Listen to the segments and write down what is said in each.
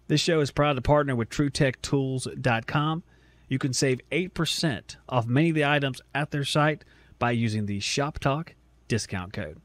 This show is proud to partner with TrueTechTools.com. You can save 8% off many of the items at their site by using the Shop Talk discount code.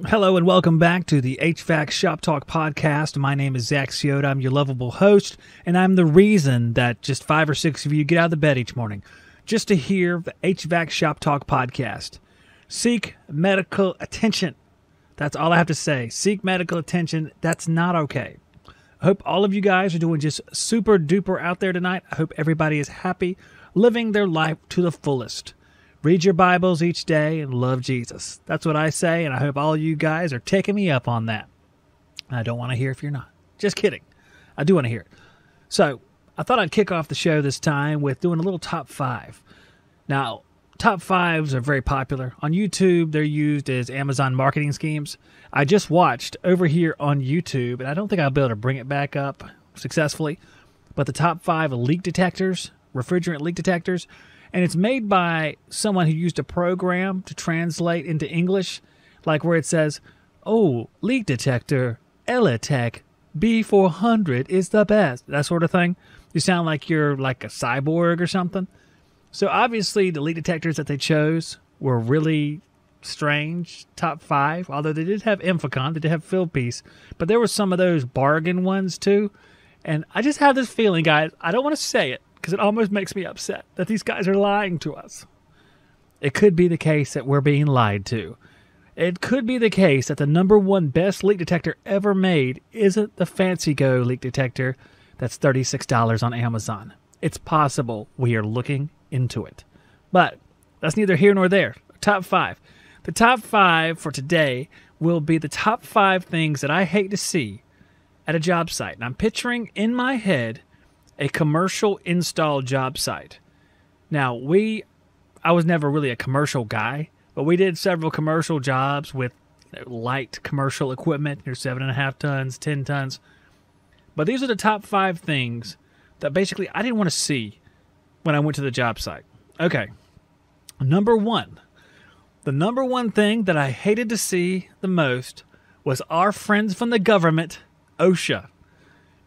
Hello and welcome back to the HVAC Shop Talk podcast. My name is Zach Ciota. I'm your lovable host, and I'm the reason that just 5 or 6 of you get out of the bed each morning just to hear the HVAC Shop Talk podcast. Seek medical attention. That's all I have to say. Seek medical attention. That's not okay. I hope all of you guys are doing just super duper out there tonight. I hope everybody is happy, living their life to the fullest. Read your Bibles each day and love Jesus. That's what I say, and I hope all you guys are taking me up on that. I don't want to hear if you're not. Just kidding. I do want to hear it. So, I thought I'd kick off the show this time with doing a little top 5. Now, top 5s are very popular. On YouTube, they're used as Amazon marketing schemes. I just watched over here on YouTube, and I don't think I'll be able to bring it back up successfully, but the top 5 leak detectors, refrigerant leak detectors. And it's made by someone who used a program to translate into English, like where it says, oh, leak detector, Elitech B400 is the best. That sort of thing. You sound like you're like a cyborg or something. So obviously the leak detectors that they chose were really strange, top 5. Although they did have Infocon, they did have Fieldpiece. But there were some of those bargain ones too. And I just have this feeling, guys, I don't want to say it, because it almost makes me upset that these guys are lying to us. It could be the case that we're being lied to. It could be the case that the number 1 best leak detector ever made isn't the Fancy Go leak detector that's $36 on Amazon. It's possible. We are looking into it. But that's neither here nor there. Top 5. The top 5 for today will be the top 5 things that I hate to see at a job site. And I'm picturing in my head a commercial install job site. Now, I was never really a commercial guy, but we did several commercial jobs with light commercial equipment, 7.5 tons, 10 tons. But these are the top 5 things that basically I didn't want to see when I went to the job site. Okay, number 1. The number 1 thing that I hated to see the most was our friends from the government, Osha.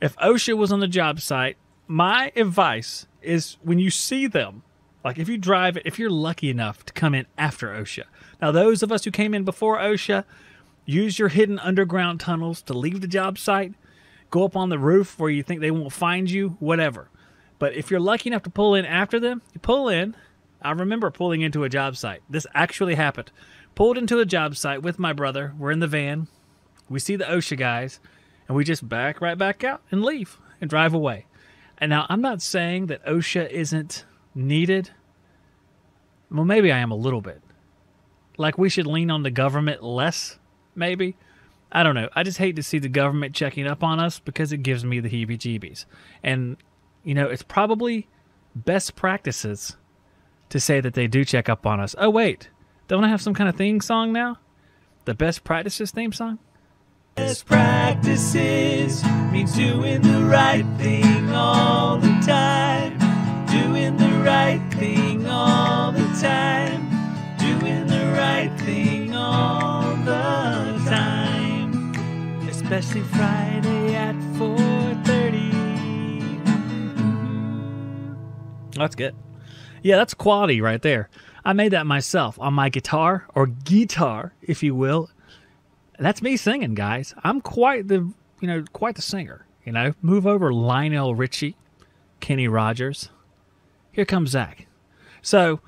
If Osha was on the job site, my advice is when you see them, like if you drive it, if you're lucky enough to come in after OSHA. Now, those of us who came in before OSHA, use your hidden underground tunnels to leave the job site, go up on the roof where you think they won't find you, whatever. But if you're lucky enough to pull in after them, you pull in. I remember pulling into a job site. This actually happened. Pulled into a job site with my brother. We're in the van. We see the OSHA guys, and we just back right back out and leave and drive away. And now, I'm not saying that OSHA isn't needed. Well, maybe I am a little bit. Like we should lean on the government less, maybe. I don't know. I just hate to see the government checking up on us because it gives me the heebie-jeebies. And, it's probably best practices to say that they do check up on us. Oh, wait. Don't I have some kind of theme song now? The best practices theme song? Best practices means doing the right thing all the time. Doing the right thing all the time. Doing the right thing all the time. Especially Friday at 4:30. That's good. Yeah, that's quality right there. I made that myself on my guitar, or guitar, if you will. That's me singing, guys. I'm quite the singer. Move over, Lionel Richie, Kenny Rogers. Here comes Zach. So,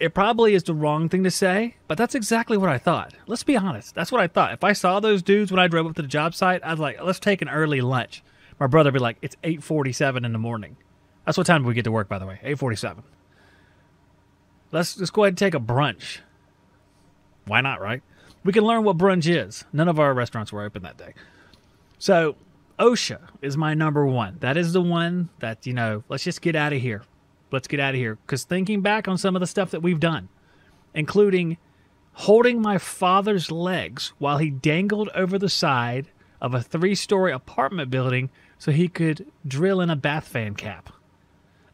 It probably is the wrong thing to say, but that's exactly what I thought. Let's be honest. That's what I thought. If I saw those dudes when I drove up to the job site, I'd like, let's take an early lunch. My brother would be like, it's 8:47 in the morning. That's what time we get to work, by the way, 8:47. Let's just go ahead and take a brunch. Why not, right? We can learn what brunch is. None of our restaurants were open that day. So Osha is my number one. That is the one that, let's just get out of here. Let's get out of here. Because thinking back on some of the stuff that we've done, including holding my father's legs while he dangled over the side of a 3-story apartment building so he could drill in a bath fan cap.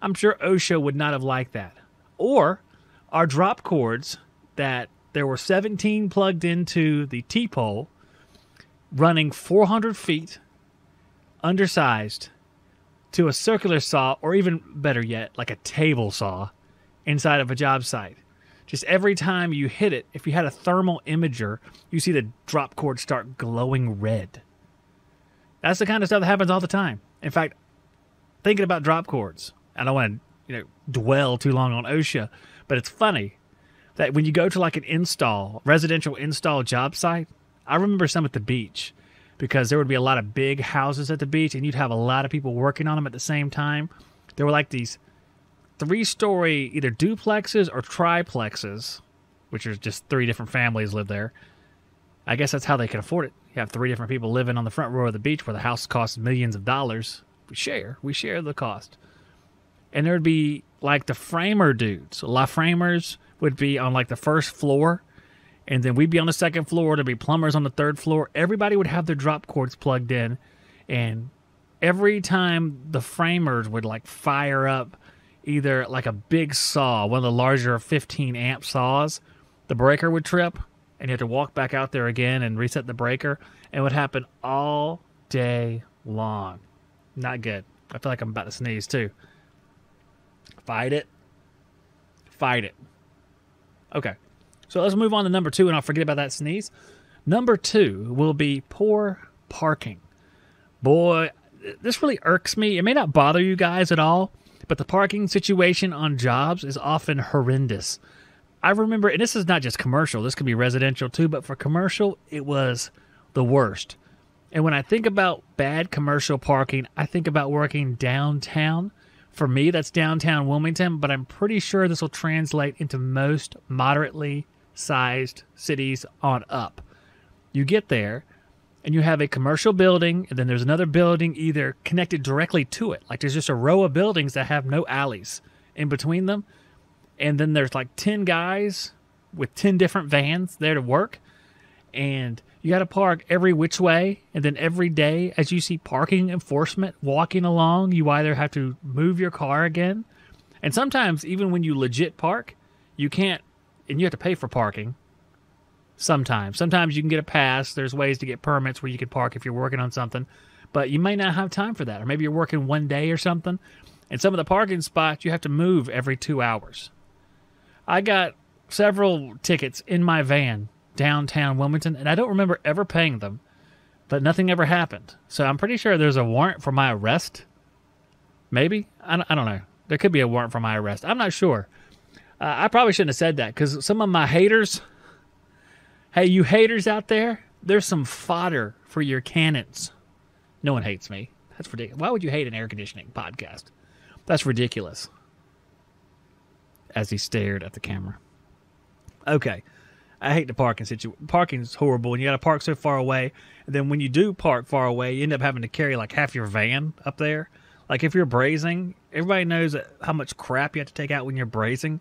I'm sure Osha would not have liked that. Or our drop cords that there were 17 plugged into the T-pole running 400 feet, undersized, to a circular saw, or even better yet, like a table saw inside of a job site. Just every time you hit it, if you had a thermal imager, you see the drop cord start glowing red. That's the kind of stuff that happens all the time. In fact, thinking about drop cords, I don't want to dwell too long on Osha, but it's funny that when you go to like an residential install job site, I remember some at the beach because there would be a lot of big houses at the beach and you'd have a lot of people working on them at the same time. There were like these 3-story either duplexes or triplexes, which are just 3 different families live there. I guess that's how they could afford it. You have 3 different people living on the front row of the beach where the house costs millions of dollars. We share the cost. And there would be like the framer dudes. La framers would be on like the first floor. And then we'd be on the second floor. There'd be plumbers on the third floor. Everybody would have their drop cords plugged in. And every time the framers would like fire up either like a big saw, one of the larger 15 amp saws, the breaker would trip. And you had to walk back out there again and reset the breaker. And it would happen all day long. Not good. I feel like I'm about to sneeze too. Fight it. Okay. So let's move on to number 2, and I'll forget about that sneeze. Number 2 will be poor parking. Boy, this really irks me. It may not bother you guys at all, but the parking situation on jobs is often horrendous. I remember, and this is not just commercial, this could be residential too, but for commercial, it was the worst. And when I think about bad commercial parking, I think about working downtown. For me, that's downtown Wilmington, but I'm pretty sure this will translate into most moderately sized cities on up. You get there, and you have a commercial building, and then there's another building either connected directly to it. Like there's just a row of buildings that have no alleys in between them. And then there's like 10 guys with 10 different vans there to work. And you got to park every which way. And then every day, as you see parking enforcement walking along, you either have to move your car again. And sometimes, even when you legit park, you can't, and you have to pay for parking. Sometimes you can get a pass. There's ways to get permits where you can park if you're working on something. But you may not have time for that. Or maybe you're working one day or something. And some of the parking spots, you have to move every 2 hours. I got several tickets in my van downtown Wilmington, and I don't remember ever paying them, but nothing ever happened. So I'm pretty sure there's a warrant for my arrest. Maybe? I don't know. There could be a warrant for my arrest. I'm not sure. I probably shouldn't have said that because some of my haters, hey, you haters out there, there's some fodder for your cannons. No one hates me. That's ridiculous. Why would you hate an air conditioning podcast? That's ridiculous. As he stared at the camera. Okay. I hate the parking situation. Parking's horrible, and you got to park so far away. And then when you do park far away, you end up having to carry like half your van up there. Like if you're brazing, everybody knows how much crap you have to take out when you're brazing.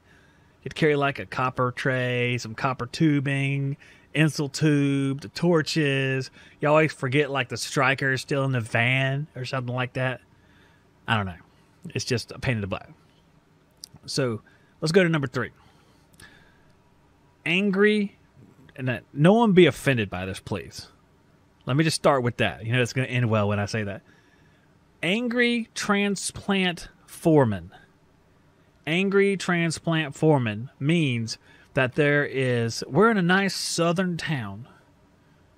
You'd carry like a copper tray, some copper tubing, insul tube, the torches. You always forget like the striker is still in the van or something like that. I don't know. It's just a pain in the butt. So let's go to number 3. Angry, and no one be offended by this, please. Let me just start with that. It's going to end well when I say that. Angry transplant foreman. Angry transplant foreman means that we're in a nice southern town.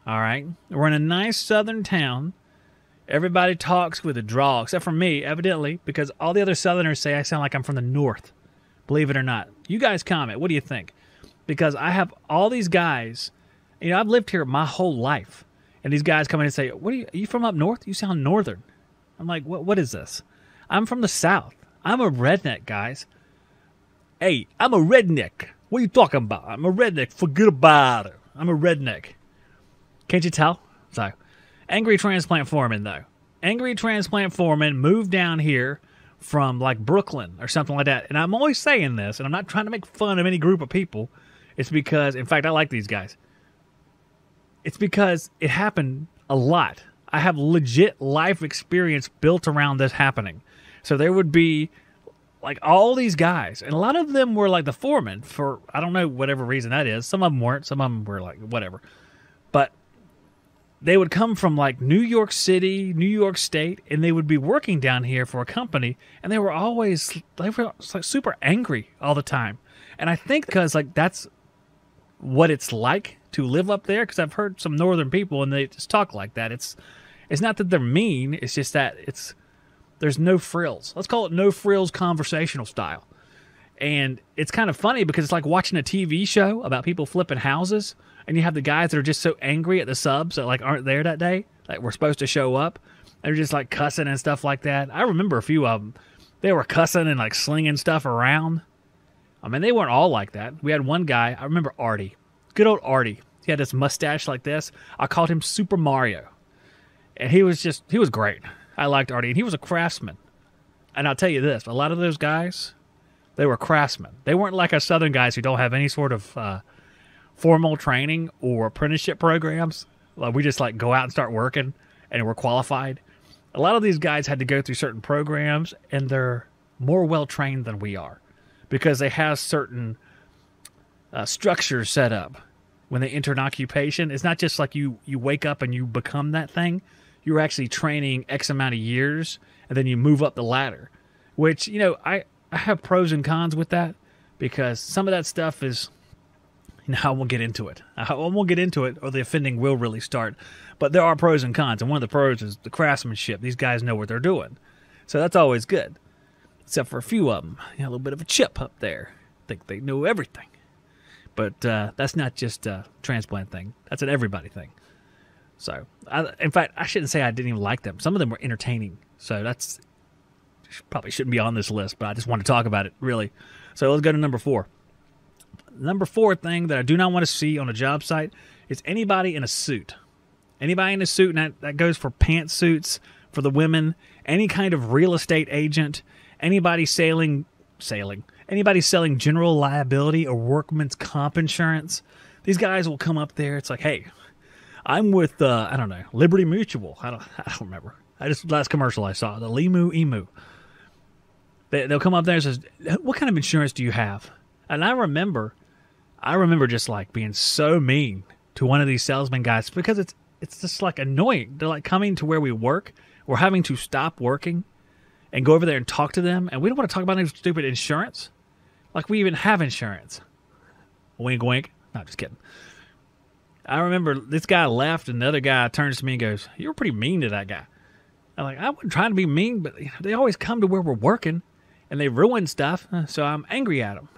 All right? We're in a nice southern town. Everybody talks with a drawl, except for me, evidently, because all the other southerners say I sound like I'm from the north. Believe it or not. You guys comment. What do you think? Because I have all these guys, I've lived here my whole life. And these guys come in and say, are you from up north? You sound northern. I'm like, what is this? I'm from the South. I'm a redneck, guys. Hey, I'm a redneck. What are you talking about? I'm a redneck. Forget about it. I'm a redneck. Can't you tell? So, angry transplant foreman, though. Angry transplant foreman moved down here from, like, Brooklyn or something like that. And I'm always saying this, and I'm not trying to make fun of any group of people. It's because, in fact, I like these guys. It's because it happened a lot. I have legit life experience built around this happening. So there would be, like, all these guys, and a lot of them were like the foreman for, I don't know, whatever reason that is. Some of them weren't. Some of them were like, whatever. But they would come from like New York City, New York State, and they would be working down here for a company, and they were like super angry all the time. And I think because like that's what it's like to live up there, because I've heard some northern people and they just talk like that. It's not that they're mean, it's just that there's no frills. Let's call it no frills conversational style. And it's kind of funny because it's like watching a TV show about people flipping houses, and you have the guys that are just so angry at the subs that like aren't there that day, like we're supposed to show up. They're just like cussing and stuff like that. I remember a few of them. They were cussing and like slinging stuff around. I mean, they weren't all like that. We had one guy, I remember Artie. Good old Artie. He had this mustache like this. I called him Super Mario. And he was great. I liked Artie. And he was a craftsman. And I'll tell you this, a lot of those guys, they were craftsmen. They weren't like us Southern guys who don't have any sort of formal training or apprenticeship programs. Like we just like go out and start working and we're qualified. A lot of these guys had to go through certain programs, and they're more well-trained than we are because they have certain structures set up when they enter an occupation. It's not just like you wake up and you become that thing. You're actually training X amount of years, and then you move up the ladder, which, I have pros and cons with that because some of that stuff is, I won't get into it. I won't get into it or the offending will really start. But there are pros and cons, and one of the pros is the craftsmanship. These guys know what they're doing. So that's always good, except for a few of them. A little bit of a chip up there. Think they know everything. But that's not just a transplant thing. That's an everybody thing. So, in fact, I shouldn't say I didn't even like them. Some of them were entertaining. So that's probably shouldn't be on this list, but I just want to talk about it, really. So let's go to number 4. Number 4 thing that I do not want to see on a job site is anybody in a suit. Anybody in a suit, and that goes for pantsuits for the women, any kind of real estate agent, anybody anybody selling general liability or workman's comp insurance. These guys will come up there. It's like, hey, I'm with, I don't know, Liberty Mutual. I don't remember. Last commercial I saw, the Limu Emu. They'll come up there and says, what kind of insurance do you have? And I remember just like being so mean to one of these salesman guys because it's just like annoying. They're like coming to where we work. We're having to stop working and go over there and talk to them. And we don't want to talk about any stupid insurance. Like we even have insurance. Wink, wink. No, just kidding. I remember this guy left and the other guy turns to me and goes, you were pretty mean to that guy. I'm like, I wasn't trying to be mean, but they always come to where we're working and they ruin stuff. So I'm angry at them.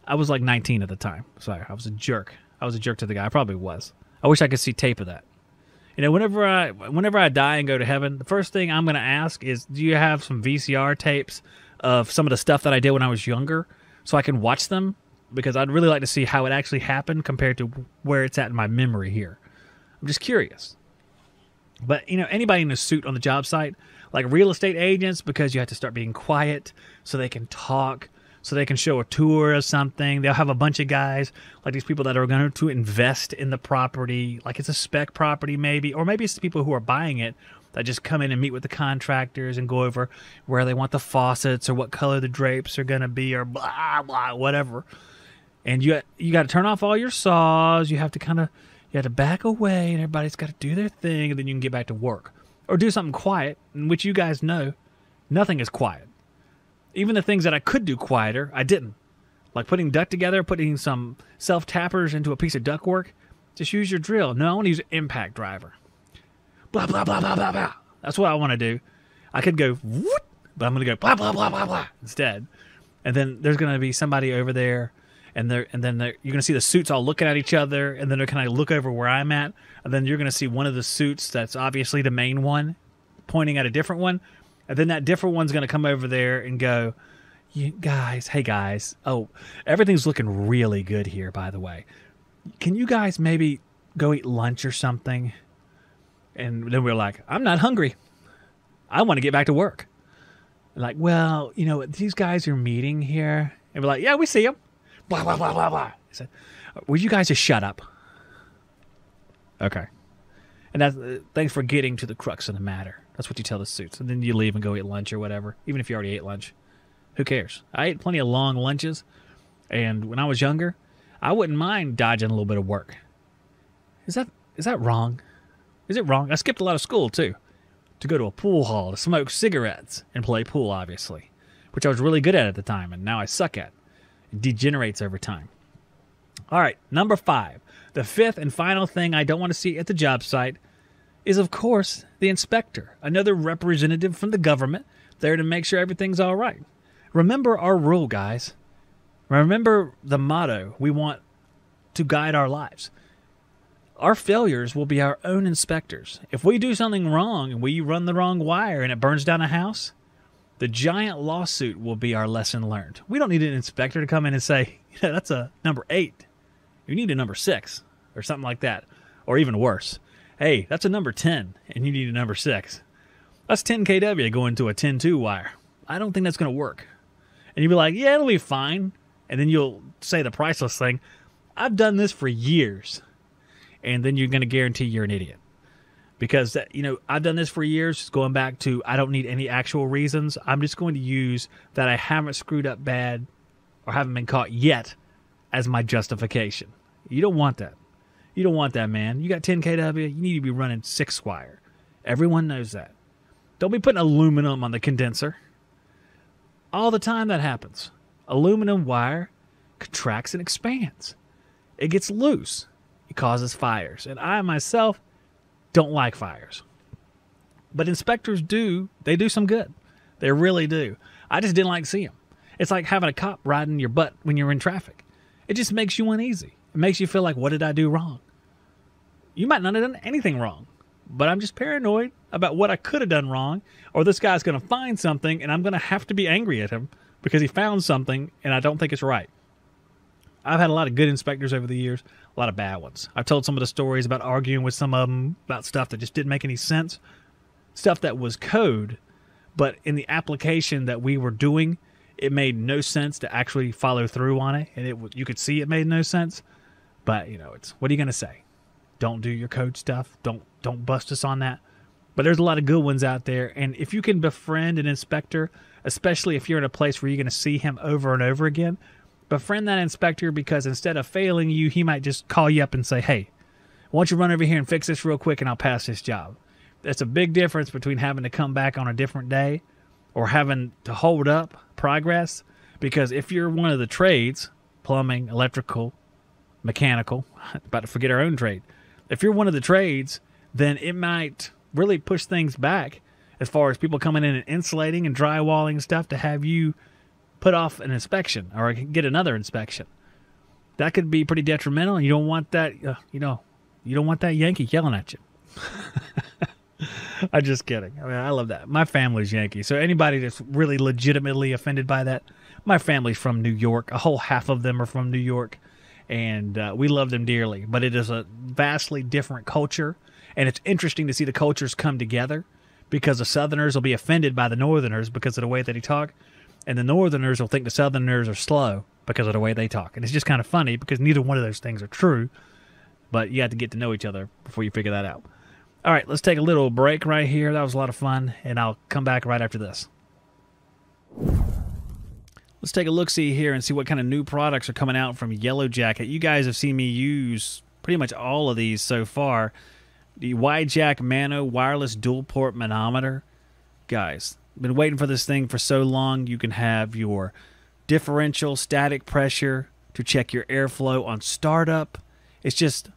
I was like 19 at the time. Sorry, I was a jerk. I was a jerk to the guy. I probably was. I wish I could see tape of that. Whenever I die and go to heaven, the first thing I'm going to ask is, do you have some VCR tapes of some of the stuff that I did when I was younger so I can watch them? Because I'd really like to see how it actually happened compared to where it's at in my memory here. I'm just curious. But, anybody in a suit on the job site, like real estate agents, because you have to start being quiet so they can talk, so they can show a tour of something. They'll have a bunch of guys, like these people that are going to invest in the property, like it's a spec property maybe, or maybe it's the people who are buying it that just come in and meet with the contractors and go over where they want the faucets or what color the drapes are going to be or blah, blah, whatever. And you got to turn off all your saws. You have to back away, and everybody's got to do their thing, and then you can get back to work. Or do something quiet, in which you guys know nothing is quiet. Even the things that I could do quieter, I didn't. Like putting duct together, putting some self-tappers into a piece of ductwork. Just use your drill. No, I want to use an impact driver. Blah, blah, blah, blah, blah, blah. That's what I want to do. I could go, whoop, but I'm going to go blah, blah, blah, blah, blah instead. And then there's going to be somebody over there, and then you're going to see the suits all looking at each other, and then they're kind of look over where I'm at, and then you're going to see one of the suits that's obviously the main one pointing at a different one, and then that different one's going to come over there and go, hey guys, oh, everything's looking really good here, by the way. Can you guys maybe go eat lunch or something? And then we're like, I'm not hungry. I want to get back to work. Like, well, these guys are meeting here. And we're like, yeah, we see them. Blah, blah, blah, blah, blah. I said, would you guys just shut up? Okay. And that's, thanks for getting to the crux of the matter. That's what you tell the suits. And then you leave and go eat lunch or whatever, even if you already ate lunch. Who cares? I ate plenty of long lunches. And when I was younger, I wouldn't mind dodging a little bit of work. Is that wrong? Is it wrong? I skipped a lot of school, too, to go to a pool hall to smoke cigarettes and play pool, obviously, which I was really good at the time, and now I suck at. It degenerates over time. All right, number 5. The fifth and final thing I don't want to see at the job site is, of course, the inspector, another representative from the government there to make sure everything's all right. Remember our rule, guys. Remember the motto we want to guide our lives. Our failures will be our own inspectors. If we do something wrong and we run the wrong wire and it burns down a house, the giant lawsuit will be our lesson learned. We don't need an inspector to come in and say, that's a number 8. You need a number 6 or something like that. Or even worse. Hey, that's a number 10 and you need a number 6. That's 10 kW going to a 10-2 wire. I don't think that's going to work. And you'll be like, yeah, it'll be fine. And then you'll say the priceless thing, I've done this for years. And then you're going to guarantee you're an idiot. Because, I've done this for years, going back to I don't need any actual reasons. I'm just going to use that I haven't screwed up bad or haven't been caught yet as my justification. You don't want that. You don't want that, man. You got 10 kW, you need to be running 6 wire. Everyone knows that. Don't be putting aluminum on the condenser. All the time that happens. Aluminum wire contracts and expands. It gets loose. It causes fires. And I, myself, don't like fires. But inspectors do. They do some good. They really do. I just didn't like seeing them. It's like having a cop riding your butt when you're in traffic. It just makes you uneasy. It makes you feel like, what did I do wrong? You might not have done anything wrong. But I'm just paranoid about what I could have done wrong. Or this guy's going to find something and I'm going to have to be angry at him because he found something and I don't think it's right. I've had a lot of good inspectors over the years, a lot of bad ones. I've told some of the stories about arguing with some of them about stuff that just didn't make any sense. Stuff that was code, but in the application that we were doing, it made no sense to actually follow through on it. And you could see it made no sense. But, it's what are you going to say? Don't do your code stuff. Don't bust us on that. But there's a lot of good ones out there. And if you can befriend an inspector, especially if you're in a place where you're going to see him over and over again, befriend that inspector because instead of failing you, he might just call you up and say, hey, why don't you run over here and fix this real quick and I'll pass this job. That's a big difference between having to come back on a different day or having to hold up progress. Because if you're one of the trades, plumbing, electrical, mechanical, about to forget our own trade. If you're one of the trades, then it might really push things back as far as people coming in and insulating and drywalling stuff to have you put off an inspection or get another inspection. That could be pretty detrimental, and you don't want that. You don't want that Yankee yelling at you. I'm just kidding. I mean, I love that. My family's Yankee, so anybody that's really legitimately offended by that, my family's from New York. A whole half of them are from New York, and we love them dearly. But it is a vastly different culture, and it's interesting to see the cultures come together because the Southerners will be offended by the Northerners because of the way that they talk. And the Northerners will think the Southerners are slow because of the way they talk. And it's just kind of funny because neither one of those things are true. But you have to get to know each other before you figure that out. All right, let's take a little break right here. That was a lot of fun. And I'll come back right after this. Let's take a look-see here and see what kind of new products are coming out from Yellow Jacket. You guys have seen me use pretty much all of these so far. The Y-Jack Mano Wireless Dual-Port Manometer. Guys, been waiting for this thing for so long. You can have your differential static pressure to check your airflow on startup. It's just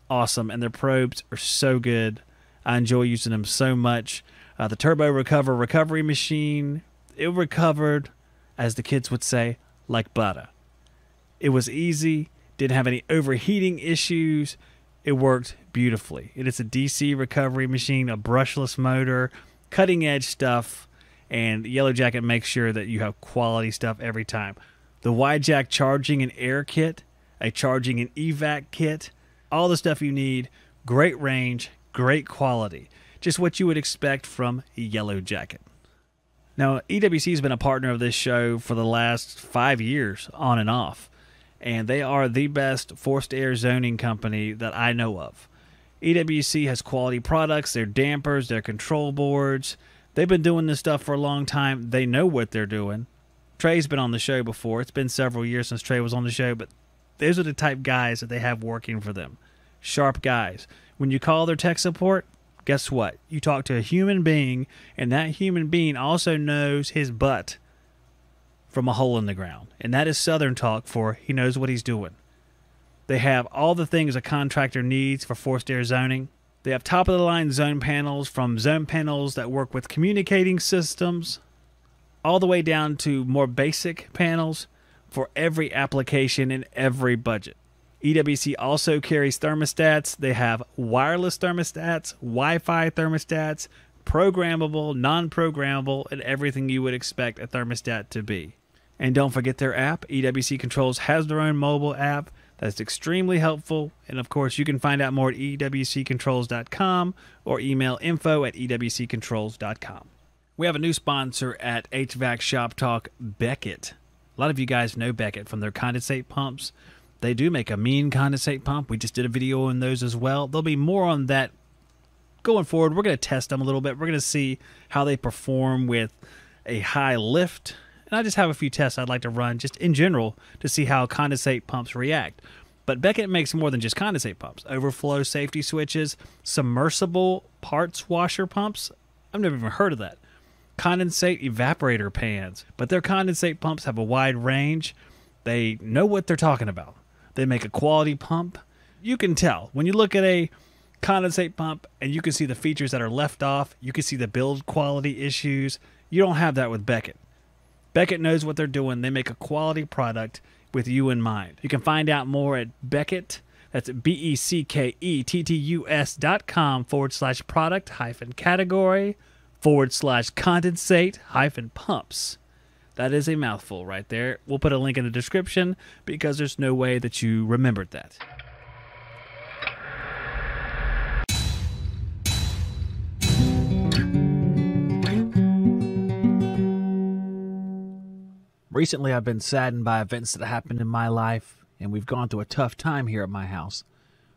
awesome, and their probes are so good. I enjoy using them so much. The Turbo Recover recovery machine, it recovered as the kids would say, like butter. It was easy, didn't have any overheating issues. It worked beautifully. It is a DC recovery machine, a brushless motor, cutting edge stuff, and Yellow Jacket makes sure that you have quality stuff every time. The Y-Jack charging and air kit, a charging and evac kit, all the stuff you need, great range, great quality. Just what you would expect from Yellow Jacket. Now, EWC has been a partner of this show for the last 5 years, on and off. And they are the best forced air zoning company that I know of. EWC has quality products, their dampers, their control boards. They've been doing this stuff for a long time. They know what they're doing. Trey's been on the show before. It's been several years since Trey was on the show, but those are the type guys that they have working for them. Sharp guys. When you call their tech support, guess what? You talk to a human being, and that human being also knows his butt from a hole in the ground. And that is Southern talk for he knows what he's doing. They have all the things a contractor needs for forced air zoning. They have top-of-the-line zone panels, from zone panels that work with communicating systems all the way down to more basic panels for every application in every budget. EWC also carries thermostats. They have wireless thermostats, Wi-Fi thermostats, programmable, non-programmable, and everything you would expect a thermostat to be. And don't forget their app. EWC Controls has their own mobile app that's extremely helpful. And of course, you can find out more at ewccontrols.com or email info@ewccontrols.com. We have a new sponsor at HVAC Shop Talk, Beckett. A lot of you guys know Beckett from their condensate pumps. They do make a mean condensate pump. We just did a video on those as well. There'll be more on that going forward. We're going to test them a little bit. We're going to see how they perform with a high lift. And I just have a few tests I'd like to run just in general to see how condensate pumps react. But Beckett makes more than just condensate pumps. Overflow safety switches, submersible parts washer pumps. I've never even heard of that. Condensate evaporator pans. But their condensate pumps have a wide range. They know what they're talking about. They make a quality pump. You can tell when you look at a condensate pump and you can see the features that are left off. You can see the build quality issues. You don't have that with Beckett. Beckett knows what they're doing. They make a quality product with you in mind. You can find out more at Beckett. That's BECKETTUS.com/product-category/condensate-pumps. That is a mouthful right there. We'll put a link in the description because there's no way that you remembered that. Recently, I've been saddened by events that happened in my life, and we've gone through a tough time here at my house.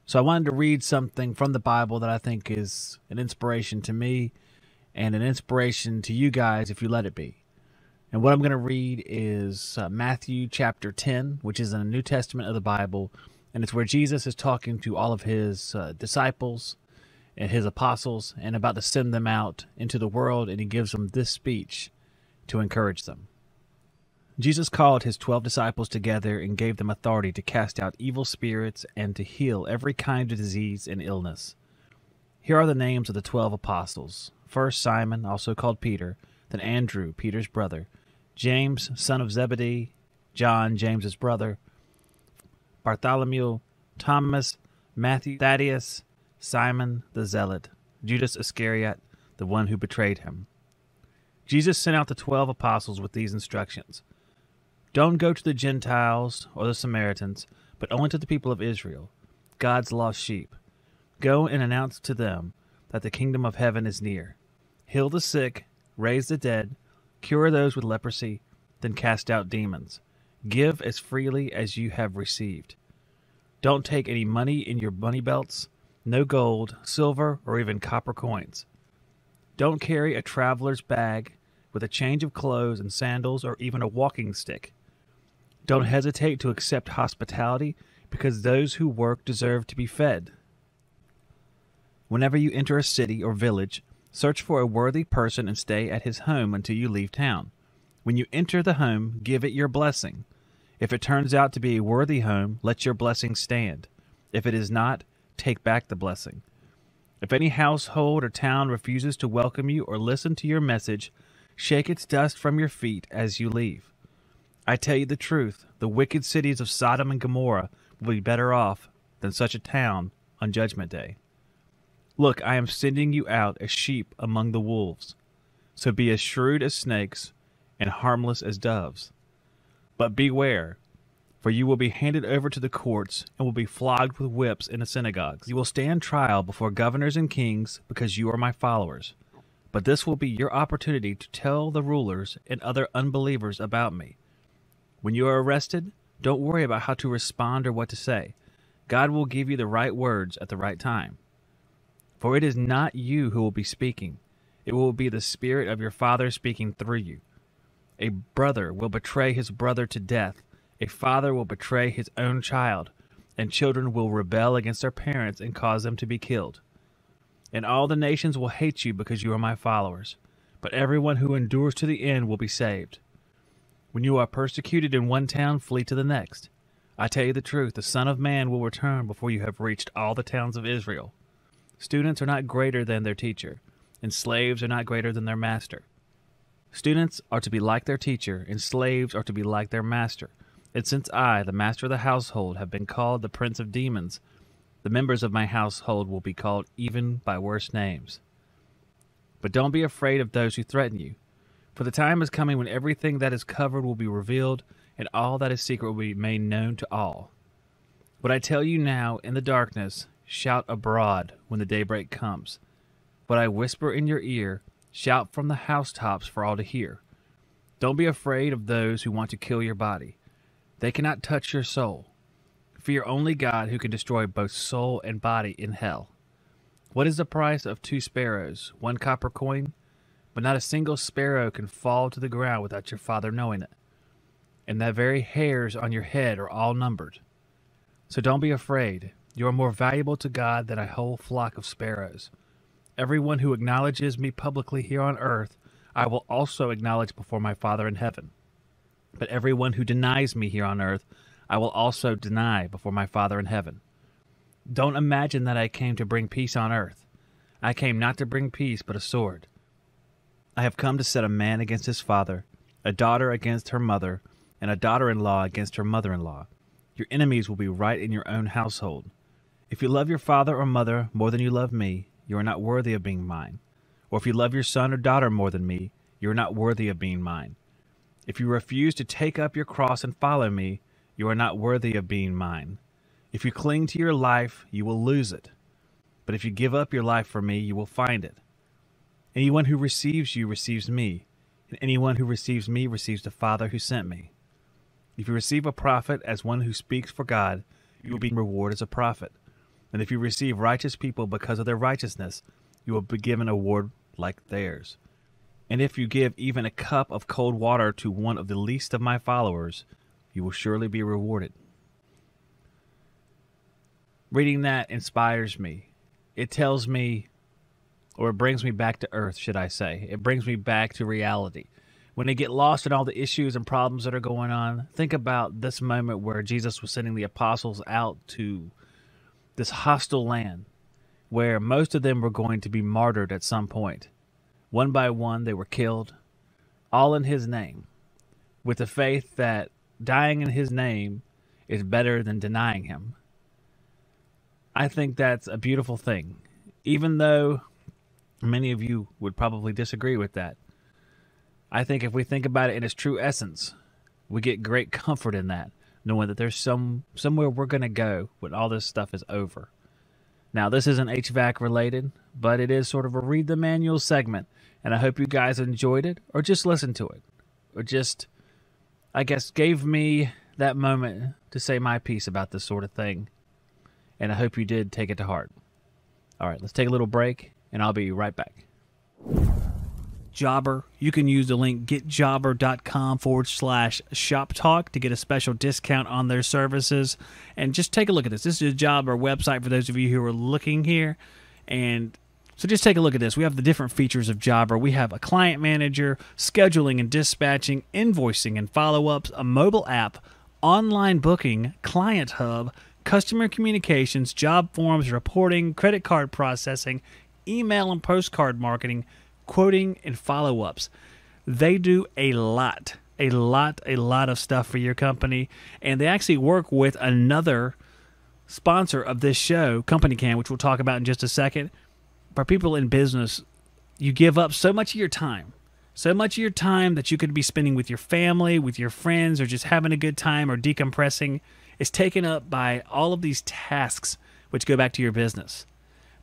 So I wanted to read something from the Bible that I think is an inspiration to me and an inspiration to you guys if you let it be. And what I'm going to read is Matthew chapter 10, which is in the New Testament of the Bible, and it's where Jesus is talking to all of his disciples and his apostles and about to send them out into the world, and he gives them this speech to encourage them. Jesus called his 12 disciples together and gave them authority to cast out evil spirits and to heal every kind of disease and illness. Here are the names of the 12 apostles. First, Simon, also called Peter, then Andrew, Peter's brother, James, son of Zebedee, John, James's brother, Bartholomew, Thomas, Matthew, Thaddeus, Simon the Zealot, Judas Iscariot, the one who betrayed him. Jesus sent out the 12 apostles with these instructions. Don't go to the Gentiles or the Samaritans, but only to the people of Israel, God's lost sheep. Go and announce to them that the kingdom of heaven is near. Heal the sick, raise the dead, cure those with leprosy, then cast out demons. Give as freely as you have received. Don't take any money in your money belts, no gold, silver, or even copper coins. Don't carry a traveler's bag with a change of clothes and sandals or even a walking stick. Don't hesitate to accept hospitality because those who work deserve to be fed. Whenever you enter a city or village, search for a worthy person and stay at his home until you leave town. When you enter the home, give it your blessing. If it turns out to be a worthy home, let your blessing stand. If it is not, take back the blessing. If any household or town refuses to welcome you or listen to your message, shake its dust from your feet as you leave. I tell you the truth, the wicked cities of Sodom and Gomorrah will be better off than such a town on Judgment Day. Look, I am sending you out as sheep among the wolves. So be as shrewd as snakes and harmless as doves. But beware, for you will be handed over to the courts and will be flogged with whips in the synagogues. You will stand trial before governors and kings because you are my followers. But this will be your opportunity to tell the rulers and other unbelievers about me. When you are arrested, don't worry about how to respond or what to say. God will give you the right words at the right time. For it is not you who will be speaking. It will be the Spirit of your Father speaking through you. A brother will betray his brother to death. A father will betray his own child, and children will rebel against their parents and cause them to be killed. And all the nations will hate you because you are my followers. But everyone who endures to the end will be saved. When you are persecuted in one town, flee to the next. I tell you the truth, the Son of Man will return before you have reached all the towns of Israel. Students are not greater than their teacher, and slaves are not greater than their master. Students are to be like their teacher, and slaves are to be like their master. And since I, the master of the household, have been called the prince of demons, the members of my household will be called even by worse names. But don't be afraid of those who threaten you, for the time is coming when everything that is covered will be revealed, and all that is secret will be made known to all. What I tell you now in the darkness, shout abroad when the daybreak comes. What I whisper in your ear, shout from the housetops for all to hear. Don't be afraid of those who want to kill your body. They cannot touch your soul. Fear only God, who can destroy both soul and body in hell. What is the price of 2 sparrows, 1 copper coin? But not a single sparrow can fall to the ground without your Father knowing it. And the very hairs on your head are all numbered. So don't be afraid. You are more valuable to God than a whole flock of sparrows. Everyone who acknowledges me publicly here on earth, I will also acknowledge before my Father in heaven. But everyone who denies me here on earth, I will also deny before my Father in heaven. Don't imagine that I came to bring peace on earth. I came not to bring peace, but a sword. I have come to set a man against his father, a daughter against her mother, and a daughter-in-law against her mother-in-law. Your enemies will be right in your own household. If you love your father or mother more than you love me, you are not worthy of being mine. Or if you love your son or daughter more than me, you are not worthy of being mine. If you refuse to take up your cross and follow me, you are not worthy of being mine. If you cling to your life, you will lose it. But if you give up your life for me, you will find it. Anyone who receives you receives me, and anyone who receives me receives the Father who sent me. If you receive a prophet as one who speaks for God, you will be rewarded as a prophet. And if you receive righteous people because of their righteousness, you will be given a reward like theirs. And if you give even a cup of cold water to one of the least of my followers, you will surely be rewarded. Reading that inspires me. It tells me, or it brings me back to earth, should I say. It brings me back to reality. When they get lost in all the issues and problems that are going on, think about this moment where Jesus was sending the apostles out to this hostile land where most of them were going to be martyred at some point. One by one, they were killed, all in his name, with the faith that dying in his name is better than denying him. I think that's a beautiful thing, even though many of you would probably disagree with that. I think if we think about it in its true essence, we get great comfort in that, knowing that there's somewhere we're going to go when all this stuff is over. Now, this isn't HVAC related, but it is sort of a read the manual segment, and I hope you guys enjoyed it, or just listened to it, or just, I guess, gave me that moment to say my piece about this sort of thing, and I hope you did take it to heart. All right, let's take a little break, and I'll be right back. Jobber, you can use the link getjobber.com/shop talk to get a special discount on their services. And just take a look at this. This is a Jobber website for those of you who are looking here. And so just take a look at this. We have the different features of Jobber. We have a client manager, scheduling and dispatching, invoicing and follow-ups, a mobile app, online booking, client hub, customer communications, job forms, reporting, credit card processing, email and postcard marketing, quoting, and follow-ups. They do a lot a lot of stuff for your company. And they actually work with another sponsor of this show, Company Cam, which we'll talk about in just a second. For people in business, you give up so much of your time. So much of your time that you could be spending with your family, with your friends, or just having a good time or decompressing is taken up by all of these tasks which go back to your business.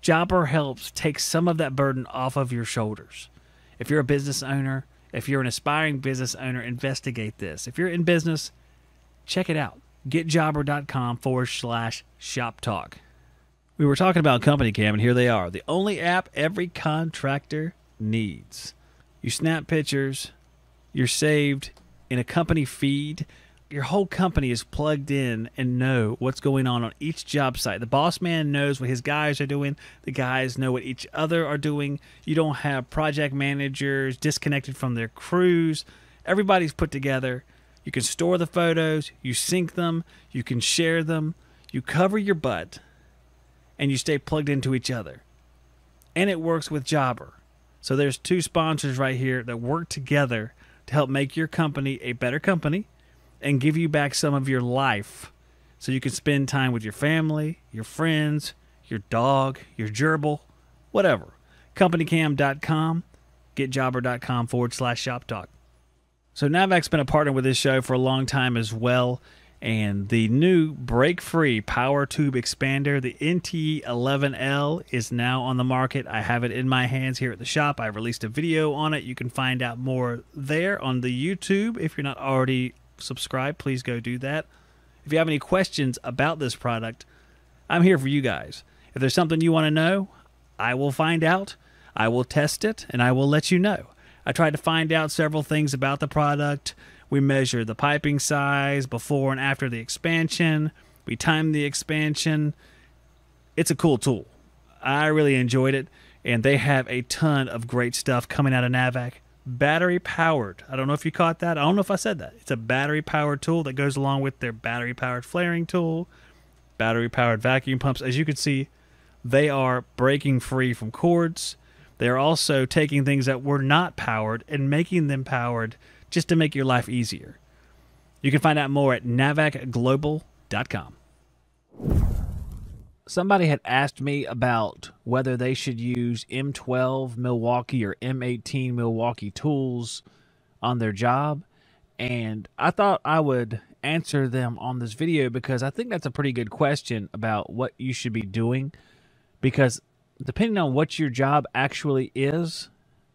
Jobber helps take some of that burden off of your shoulders. If you're a business owner, if you're an aspiring business owner, investigate this. If you're in business, check it out. GetJobber.com/shop talk. We were talking about Company Cam, and here they are. The only app every contractor needs. You snap pictures, you're saved in a company feed. Your whole company is plugged in and know what's going on each job site. The boss man knows what his guys are doing. The guys know what each other are doing. You don't have project managers disconnected from their crews. Everybody's put together. You can store the photos, you sync them, you can share them, you cover your butt, and you stay plugged into each other. And it works with Jobber. So there's two sponsors right here that work together to help make your company a better company and give you back some of your life so you can spend time with your family, your friends, your dog, your gerbil, whatever. CompanyCam.com, GetJobber.com/shop talk. So Navac's been a partner with this show for a long time as well. And the new break-free power tube expander, the NT11L, is now on the market. I have it in my hands here at the shop. I released a video on it. You can find out more there on the YouTube. If you're not already subscribed, please go do that. If you have any questions about this product, I'm here for you guys. If there's something you want to know, I will find out. I will test it, and I will let you know. I tried to find out several things about the product. We measure the piping size before and after the expansion. We time the expansion. It's a cool tool. I really enjoyed it, and they have a ton of great stuff coming out of Navac. Battery powered. I don't know if you caught that. I don't know if I said that. It's a battery powered tool that goes along with their battery powered flaring tool, battery powered vacuum pumps. As you can see, they are breaking free from cords. They're also taking things that were not powered and making them powered just to make your life easier. You can find out more at navacglobal.com. Somebody had asked me about whether they should use M12 Milwaukee or M18 Milwaukee tools on their job, and I thought I would answer them on this video because I think that's a pretty good question about what you should be doing, because depending on what your job actually is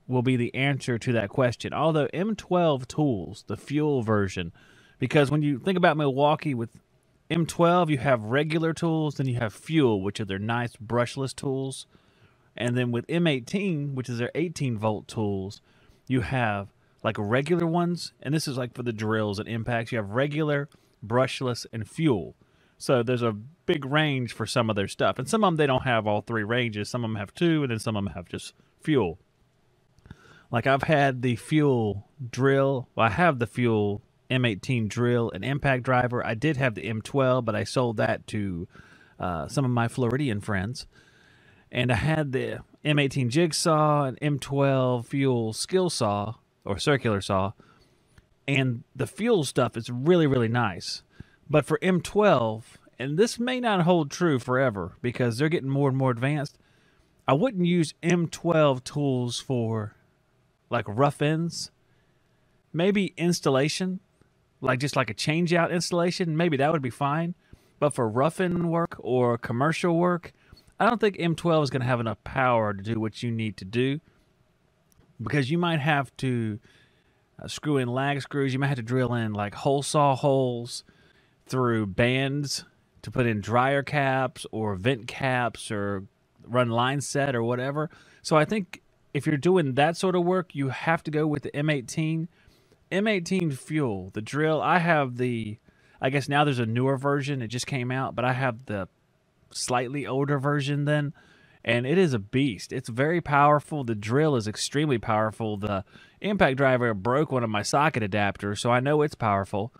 will be the answer to that question. Although M12 tools, the fuel version, because when you think about Milwaukee with M12, you have regular tools, then you have fuel, which are their nice brushless tools. And then with M18, which is their 18-volt tools, you have like regular ones, and this is like for the drills and impacts. You have regular, brushless, and fuel. So there's a big range for some of their stuff. And some of them, they don't have all three ranges. Some of them have two, and then some of them have just fuel. Like I've had the fuel drill. Well, I have the fuel M18 drill and impact driver. I did have the M12, but I sold that to some of my Floridian friends. And I had the M18 jigsaw and M12 fuel skill saw or circular saw. And the fuel stuff is really, really nice. But for M12, and this may not hold true forever because they're getting more and more advanced, I wouldn't use M12 tools for like rough ends. Maybe installation, like just like a change out installation, maybe that would be fine. But for rough end work or commercial work, I don't think M12 is going to have enough power to do what you need to do, because you might have to screw in lag screws. You might have to drill in like hole saw holes through bands to put in dryer caps or vent caps or run line set or whatever. So I think if you're doing that sort of work, you have to go with the M18. M18 fuel, the drill. I have the, I guess now there's a newer version. It just came out, but I have the slightly older version then, and it is a beast. It's very powerful. The drill is extremely powerful. The impact driver broke one of my socket adapters, so I know it's powerful.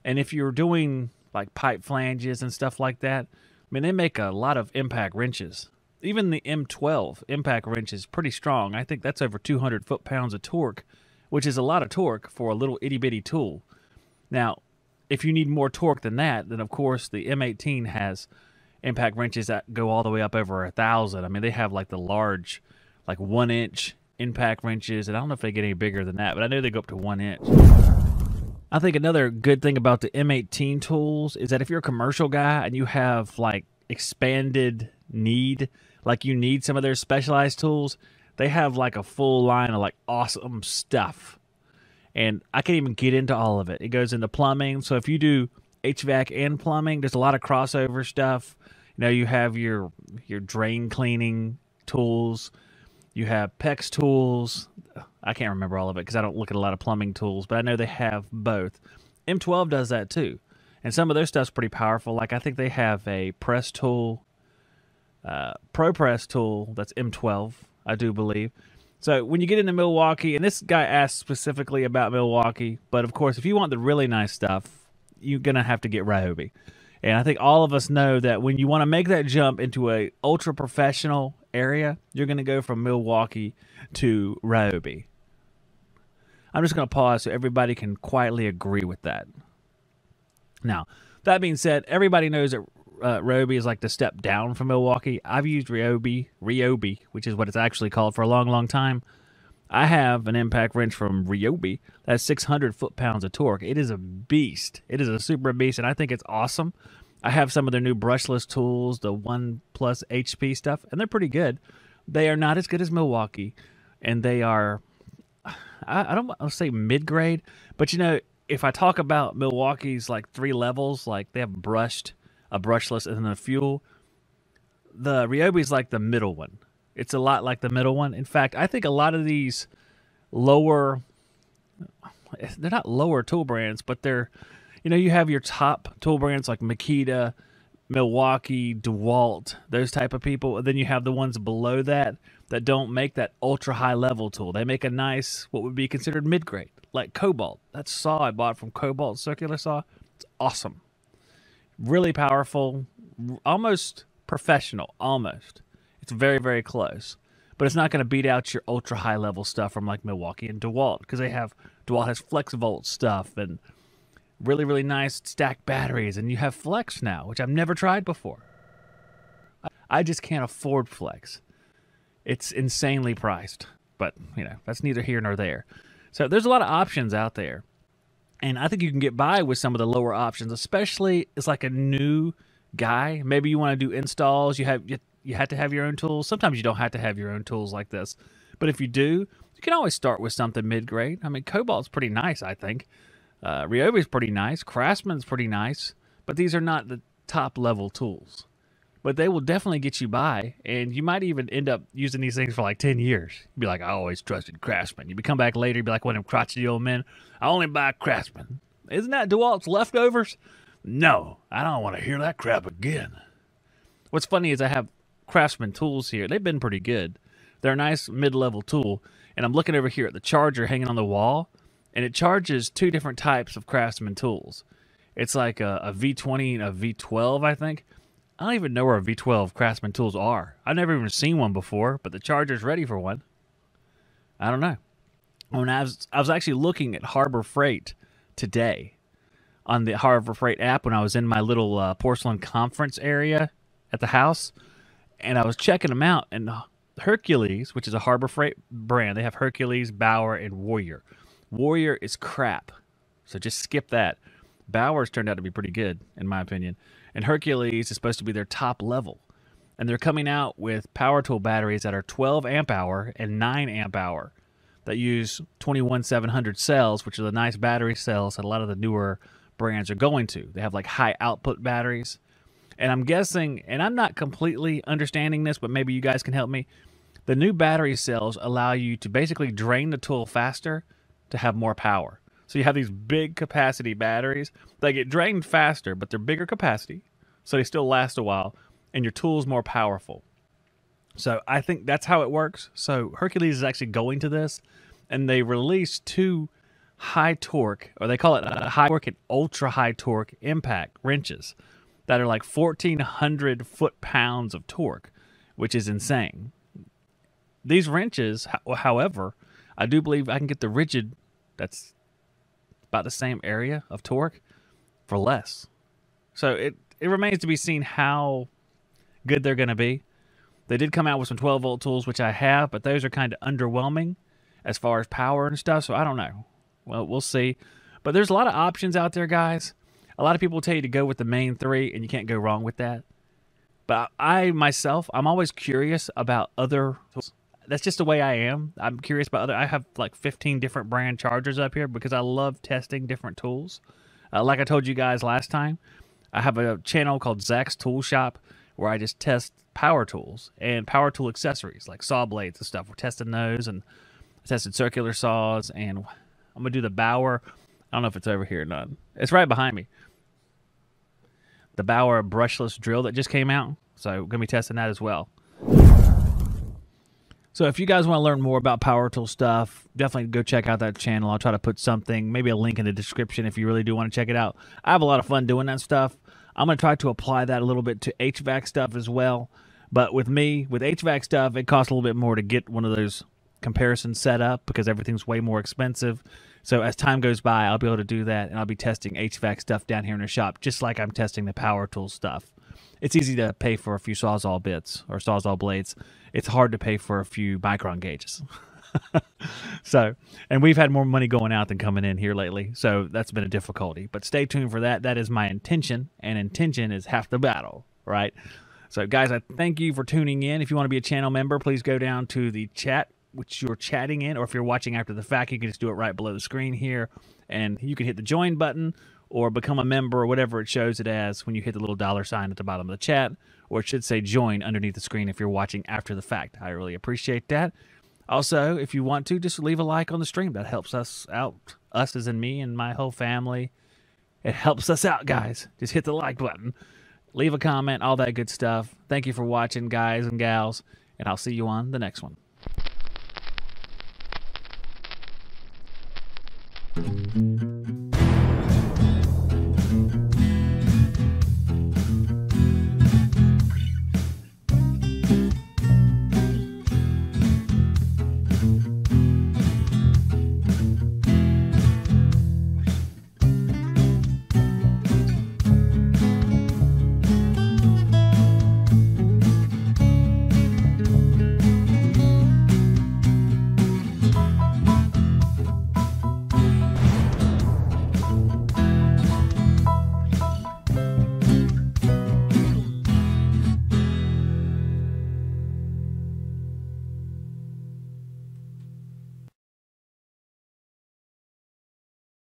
And if you're doing like pipe flanges and stuff like that, I mean, they make a lot of impact wrenches. Even the M12 impact wrench is pretty strong. I think that's over 200 foot-pounds of torque. which is a lot of torque for a little itty-bitty tool. Now, if you need more torque than that, then of course the M18 has impact wrenches that go all the way up over 1,000. I mean, they have like the large, like 1-inch impact wrenches, and I don't know if they get any bigger than that, but I know they go up to 1 inch. I think another good thing about the M18 tools is that if you're a commercial guy and you have like expanded need, like you need some of their specialized tools, they have like a full line of like awesome stuff. And I can't even get into all of it. It goes into plumbing. So if you do HVAC and plumbing, there's a lot of crossover stuff. You know, you have your drain cleaning tools. You have PEX tools. I can't remember all of it because I don't look at a lot of plumbing tools, but I know they have both. M12 does that too. And some of their stuff's pretty powerful. Like I think they have a press tool, Pro Press tool that's M12, I do believe. So when you get into Milwaukee, and this guy asked specifically about Milwaukee, but of course, if you want the really nice stuff, you're going to have to get Ryobi. And I think all of us know that when you want to make that jump into a ultra professional area, you're going to go from Milwaukee to Ryobi. I'm just going to pause so everybody can quietly agree with that. Now, that being said, everybody knows that Ryobi is like the step down from Milwaukee. I've used Ryobi, which is what it's actually called, for a long, long time. I have an impact wrench from Ryobi that's 600 foot-pounds of torque. It is a beast. It is a super beast, and I think it's awesome. I have some of their new brushless tools, the 1+ HP stuff, and they're pretty good. They are not as good as Milwaukee, and they are, I don't want to say mid-grade, but you know, if I talk about Milwaukee's like 3 levels, like they have brushed, a brushless, and then a fuel, the Ryobi's like the middle one. It's a lot like the middle one. In fact, I think a lot of these lower, they're not lower tool brands, but they're, you know, you have your top tool brands like Makita, Milwaukee, DeWalt, those type of people. And then you have the ones below that that don't make that ultra high level tool. They make a nice, what would be considered mid-grade, like Cobalt. That saw I bought from Cobalt, circular saw. It's awesome. Really powerful, almost professional, almost. It's very, very close. But it's not going to beat out your ultra high level stuff from like Milwaukee and DeWalt, because DeWalt has flex volt stuff and really, really nice stacked batteries. And you have flex now, which I've never tried before. I just can't afford flex. It's insanely priced, but you know, that's neither here nor there. So there's a lot of options out there. And I think you can get by with some of the lower options, especially as like a new guy. Maybe you want to do installs. You have to have your own tools. Sometimes you don't have to have your own tools like this. But if you do, you can always start with something mid-grade. I mean, Cobalt's pretty nice, I think. Ryobi's pretty nice. Craftsman's pretty nice. But these are not the top-level tools. But they will definitely get you by, and you might even end up using these things for like 10 years. You'd be like, I always trusted Craftsman. You come back later, you'd be like one of them crotchety old men. I only buy Craftsman. Isn't that DeWalt's leftovers? No, I don't want to hear that crap again. What's funny is I have Craftsman tools here. They've been pretty good. They're a nice mid-level tool, and I'm looking over here at the charger hanging on the wall, and it charges 2 different types of Craftsman tools. It's like a V20 and a V12, I think. I don't even know where a V12 Craftsman tools are. I've never even seen one before, but the charger's ready for one. I don't know. When I was actually looking at Harbor Freight today on the Harbor Freight app when I was in my little porcelain conference area at the house, and I was checking them out, and Hercules, which is a Harbor Freight brand, they have Hercules, Bauer, and Warrior. Warrior is crap, so just skip that. Bauer's turned out to be pretty good, in my opinion. And Hercules is supposed to be their top level. And they're coming out with power tool batteries that are 12 amp hour and 9 amp hour that use 21700 cells, which are the nice battery cells that a lot of the newer brands are going to. They have like high output batteries. And I'm guessing, and I'm not completely understanding this, but maybe you guys can help me. The new battery cells allow you to basically drain the tool faster to have more power. So you have these big capacity batteries. They get drained faster, but they're bigger capacity, so they still last a while, and your tool's more powerful. So I think that's how it works. So Hercules is actually going to this, and they released 2 high torque, or they call it a high torque and ultra high torque impact wrenches that are like 1,400 foot-pounds of torque, which is insane. These wrenches, however, I do believe I can get the rigid that's about the same area of torque for less. So it remains to be seen how good they're going to be. They did come out with some 12-volt tools, which I have, but those are kind of underwhelming as far as power and stuff, so I don't know. Well, we'll see. But there's a lot of options out there, guys. A lot of people tell you to go with the main 3, and you can't go wrong with that. But I, myself, I'm always curious about other tools. That's just the way I am. I'm curious about other. I have like 15 different brand chargers up here because I love testing different tools. Like I told you guys last time, I have a channel called Zach's Tool Shop where I just test power tools and power tool accessories like saw blades and stuff. We're testing those, and I tested circular saws, and I'm going to do the Bauer. I don't know if it's over here or not. It's right behind me. The Bauer brushless drill that just came out. So we're going to be testing that as well. So if you guys want to learn more about power tool stuff, definitely go check out that channel. I'll try to put something, maybe a link in the description if you really do want to check it out. I have a lot of fun doing that stuff. I'm going to try to apply that a little bit to HVAC stuff as well. But with me, with HVAC stuff, it costs a little bit more to get one of those comparisons set up because everything's way more expensive. So as time goes by, I'll be able to do that, and I'll be testing HVAC stuff down here in the shop, just like I'm testing the power tool stuff. It's easy to pay for a few Sawzall bits or Sawzall blades. It's hard to pay for a few micron gauges. So, and we've had more money going out than coming in here lately, so that's been a difficulty. But stay tuned for that. That is my intention, and intention is half the battle, right? So, guys, I thank you for tuning in. If you want to be a channel member, please go down to the chat which you're chatting in, or if you're watching after the fact, you can just do it right below the screen here, and you can hit the join button or become a member or whatever it shows it as when you hit the little $sign at the bottom of the chat, or it should say join underneath the screen if you're watching after the fact. I really appreciate that. Also, if you want to, just leave a like on the stream. That helps us out, us as in me and my whole family. It helps us out, guys. Just hit the like button. Leave a comment, all that good stuff. Thank you for watching, guys and gals, and I'll see you on the next one.